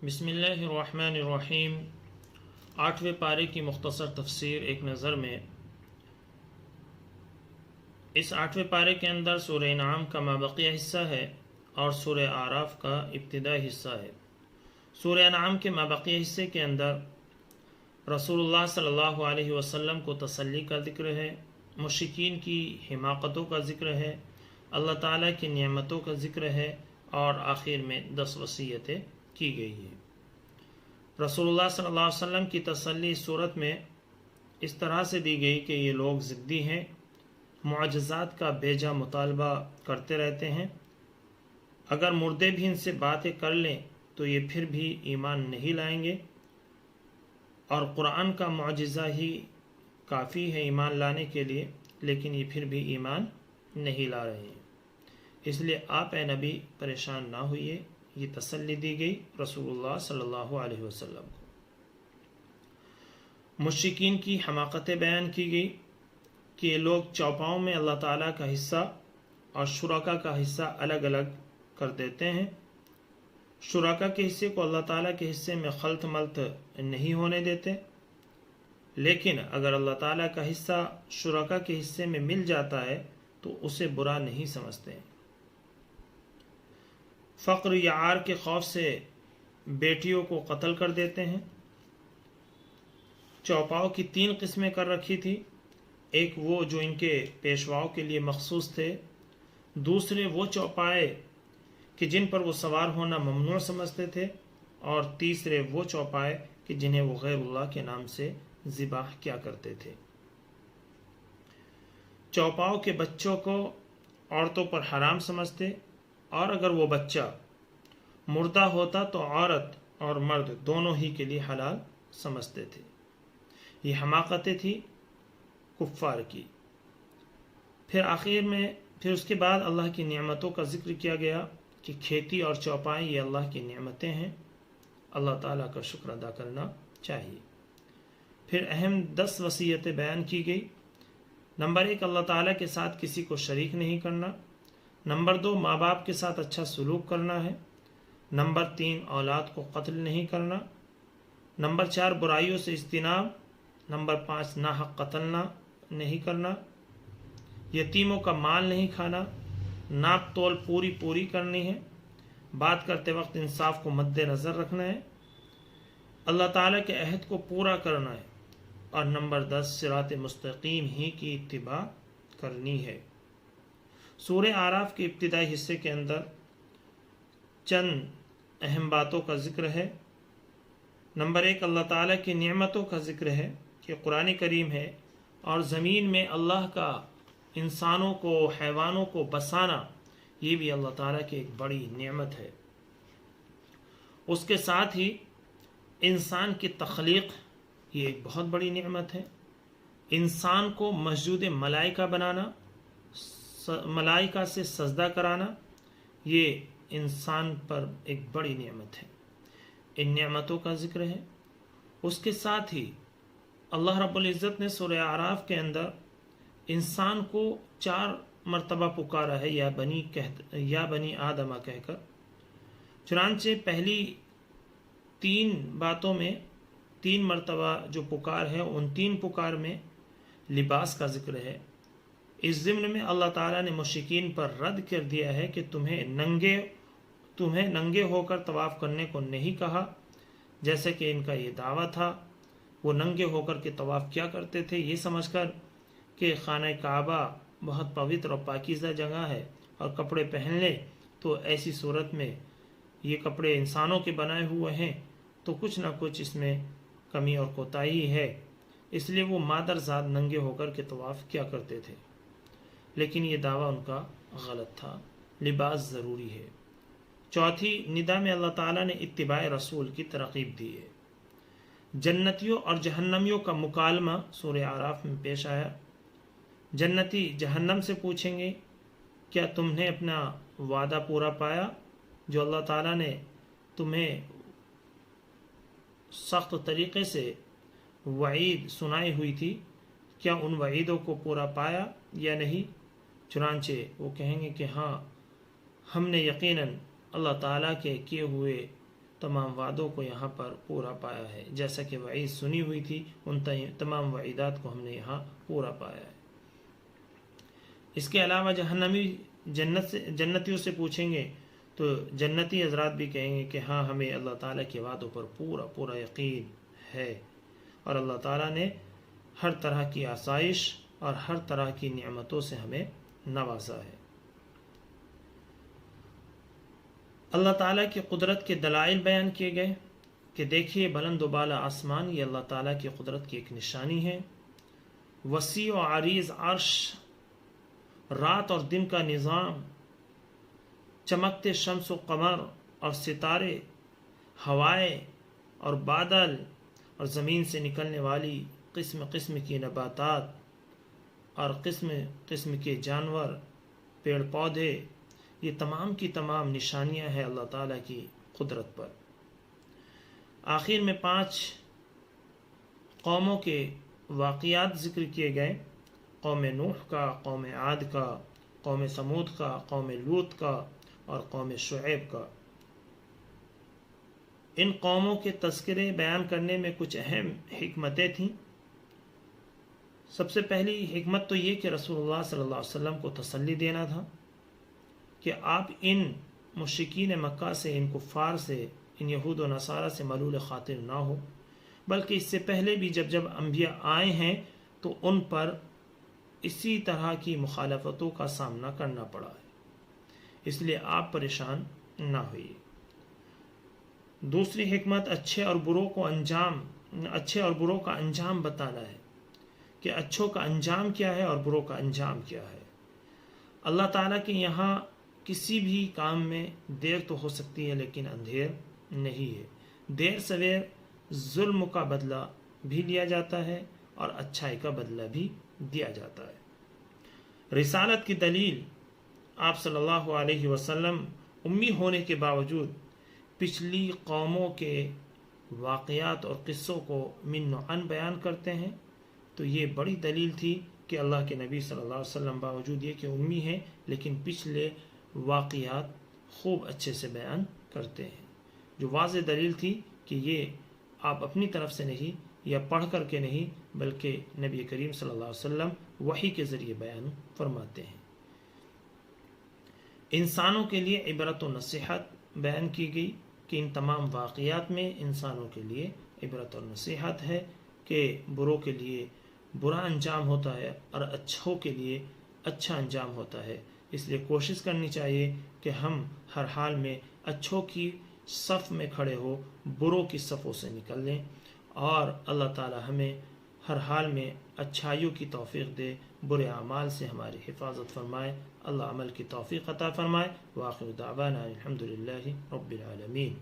बिस्मिल्लाहिर्रहमानिर्रहीम। 8वें पारे की मुख्तसर तफसीर एक नज़र में। इस 8वें पारे के अंदर सूरह इनाम का माबक़िया हिस्सा है और सूरह आराफ का इब्तिदाई हिस्सा है। सूरह इनाम के माबक़िया हिस्से के अंदर रसूलुल्लाह सल्लल्लाहु अलैहि वसल्लम को तसल्ली का ज़िक्र है, मुश्रिकीन की हिमाकतों का ज़िक्र है, अल्लाह ताला की नेमतों का ज़िक्र है और आखिर में 10 वसीयतें की गई है। रसूलुल्लाह सल्लल्लाहु अलैहि वसल्लम की तसल्ली इस सूरत में इस तरह से दी गई कि ये लोग ज़िद्दी हैं, मुआजिज़ात का बेजा मुतालबा करते रहते हैं। अगर मुर्दे भी इनसे बातें कर लें तो ये फिर भी ईमान नहीं लाएंगे और कुरान का मुआजिज़ा ही काफ़ी है ईमान लाने के लिए, लेकिन ये फिर भी ईमान नहीं ला रहे हैं। इसलिए आप ए नबी परेशान ना होइए, ये तसल्ली दी गई रसूलुल्लाह सल्लल्लाहु अलैहि वसल्लम को। मुश्रिकीन की हमाकतें बयान की गई कि ये लोग चौपाओं में अल्लाह ताला का हिस्सा और शुरका का हिस्सा अलग अलग कर देते हैं। शुरका के हिस्से को अल्लाह ताला के हिस्से में खल्त मल्त नहीं होने देते, लेकिन अगर अल्लाह ताला का हिस्सा शुरका के हिस्से में मिल जाता है तो उसे बुरा नहीं समझते। फ़क्र या आर के खौफ से बेटियों को कत्ल कर देते हैं। चौपाओं की 3 किस्में कर रखी थी। एक वो जो इनके पेशवाओं के लिए मखसूस थे, दूसरे वो चौपाए कि जिन पर वो सवार होना ममनू समझते थे, और तीसरे वो चौपाए कि जिन्हें वो गैरुल्लाह के नाम से ज़िबाह किया करते थे। चौपाओं के बच्चों को औरतों पर हराम समझते, और अगर वो बच्चा मुर्दा होता तो औरत और मर्द दोनों ही के लिए हलाल समझते थे। ये हमाकतें थी कुफ्फार की। फिर उसके बाद अल्लाह की नेमतों का जिक्र किया गया कि खेती और चौपाई ये अल्लाह की नेमतें हैं, अल्लाह ताला का शुक्र अदा करना चाहिए। फिर अहम 10 वसीयतें बयान की गई। नंबर 1, अल्लाह ताला के साथ किसी को शरीक नहीं करना। नंबर 2, माँ बाप के साथ अच्छा सलूक करना है। नंबर 3, औलाद को कत्ल नहीं करना। नंबर 4, बुराइयों से इज्तिनाब। नंबर 5, नाहक कत्ल नहीं करना। यतीमों का माल नहीं खाना। नाप तोल पूरी करनी है। बात करते वक्त इंसाफ को मद्देनज़र रखना है। अल्लाह ताला के अहद को पूरा करना है। और नंबर 10, सिरात मुस्तकीम ही की इत्तिबा करनी है। सूरह आराफ के इब्तिदाई हिस्से के अंदर चंद अहम बातों का जिक्र है। नंबर 1, अल्लाह ताला की नेमतों का जिक्र है कि कुरान करीम है और ज़मीन में अल्लाह का इंसानों को, हैवानों को बसाना, ये भी अल्लाह ताला की एक बड़ी नेमत है। उसके साथ ही इंसान की तख्लीक, ये एक बहुत बड़ी नेमत है। इंसान को मस्जूद मलाइका बनाना, मलाइका से सजदा कराना, ये इंसान पर एक बड़ी नेमत है। इन नेमतों का जिक्र है। उसके साथ ही अल्लाह रब्बुल इज़्ज़त ने सूरह आराफ के अंदर इंसान को 4 मरतबा पुकारा है, या बनी आदमा कहकर। चुनांचे पहली 3 बातों में 3 मरतबा जो पुकार है, उन 3 पुकार में लिबास का जिक्र है। इस ज़िम्न में अल्लाह ताला ने मुश्रिकीन पर रद्द कर दिया है कि तुम्हें नंगे होकर तवाफ़ करने को नहीं कहा, जैसे कि इनका ये दावा था। वो नंगे होकर के तवाफ़ क्या करते थे, ये समझकर कि खाना काबा बहुत पवित्र और पाकीज़ा जगह है और कपड़े पहन ले तो ऐसी सूरत में ये कपड़े इंसानों के बनाए हुए हैं तो कुछ ना कुछ इसमें कमी और कोताही है, इसलिए वो मादरजात नंगे होकर के तवाफ़ क्या करते थे। लेकिन ये दावा उनका गलत था। लिबास ज़रूरी है। चौथी निदा में अल्लाह ताला ने इत्तिबाए रसूल की तरकीब दी है। जन्नतियों और जहन्नमियों का मुकालमा सूरह आराफ में पेश आया। जन्नती जहन्नम से पूछेंगे, क्या तुमने अपना वादा पूरा पाया जो अल्लाह ताला ने तुम्हें सख्त तरीक़े से वईद सुनाई हुई थी, क्या उन वईदों को पूरा पाया या नहीं? चुनांचे वो कहेंगे कि हाँ, हमने यकीनन अल्लाह ताला के किए हुए تمام وعدوں کو یہاں پر پورا پایا ہے، جیسا کہ وعید سنی ہوئی تھی ان تمام وعیدات کو ہم نے یہاں پورا پایا ہے۔ اس کے علاوہ جہنمی جنتیوں سے پوچھیں گے تو جنتی حضرات بھی کہیں گے کہ ہاں ہمیں اللہ تعالیٰ کے وعدوں پر پورا پورا یقین ہے، اور اللہ تعالیٰ نے ہر طرح کی آسائش اور ہر طرح کی نعمتوں سے ہمیں نوازا ہے۔ اللہ تعالیٰ کی قدرت کے دلائل بیان کیے گئے کہ دیکھیے بلند و بالا آسمان، یہ اللہ تعالیٰ کی قدرت کی ایک نشانی ہے۔ وسیع و عریض عرش، رات اور دن کا نظام، چمکتے شمس و قمر اور ستارے، ہوائیں اور بادل، اور زمین سے نکلنے والی قسم قسم کی نباتات اور قسم قسم کے جانور، پیڑ پودے، یہ تمام کی تمام نشانیاں ہیں اللہ تعالیٰ کی قدرت پر۔ آخر میں 5 قوموں کے واقعات ذکر کیے گئے، قوم نوح کا، قوم عاد کا، قوم ثمود کا، قوم لوط کا اور قوم شعیب کا۔ ان قوموں کے تذکرے بیان کرنے میں کچھ اہم حکمتیں تھیں۔ سب سے پہلی حکمت تو یہ کہ رسول اللہ صلی اللہ علیہ وسلم کو تسلی دینا تھا کہ آپ ان مشرکین مکہ سے، ان کفار سے، ان یہود و نصارہ سے ملول خاطر نہ ہو، بلکہ اس سے پہلے بھی جب انبیاء آئے ہیں تو ان پر اسی طرح کی مخالفتوں کا سامنا کرنا پڑا ہے، اس لیے آپ پریشان نہ ہوئیے۔ دوسری حکمت اچھے اور بروں کا انجام بتانا ہے کہ اچھوں کا انجام کیا ہے اور بروں کا انجام کیا ہے۔ اللہ تعالیٰ کے یہاں کسی بھی کام میں دیر تو ہو سکتی ہے لیکن اندھیر نہیں ہے۔ دیر سویر ظلم کا بدلہ بھی لیا جاتا ہے اور اچھائی کا بدلہ بھی دیا جاتا ہے۔ رسالت کی دلیل، آپ صلی اللہ علیہ وسلم امی ہونے کے باوجود پچھلی قوموں کے واقعات اور قصوں کو من نوعاً بیان کرتے ہیں، تو یہ بڑی دلیل تھی کہ اللہ کے نبی صلی اللہ علیہ وسلم باوجود یہ کہ امی ہیں لیکن پچھلے واقعات خوب اچھے سے بیان کرتے ہیں، جو واضح دلیل تھی کہ یہ آپ اپنی طرف سے نہیں یا پڑھ کر کے نہیں بلکہ نبی کریم صلی اللہ علیہ وسلم وحی کے ذریعے بیان فرماتے ہیں۔ انسانوں کے لیے عبرت و نصیحت بیان کی گئی کہ ان تمام واقعات میں انسانوں کے لیے عبرت اور نصیحت ہے کہ بروں کے لیے برا انجام ہوتا ہے اور اچھوں کے لیے اچھا انجام ہوتا ہے، اس لیے کوشش کرنی چاہیے کہ ہم ہر حال میں اچھوں کی صف میں کھڑے ہو، بروں کی صفوں سے نکل لیں، اور اللہ تعالی ہمیں ہر حال میں اچھائیوں کی توفیق دے، برے اعمال سے ہماری حفاظت فرمائے، اللہ عمل کی توفیق عطا فرمائے۔ وآخر دعوانا الحمدللہ رب العالمین۔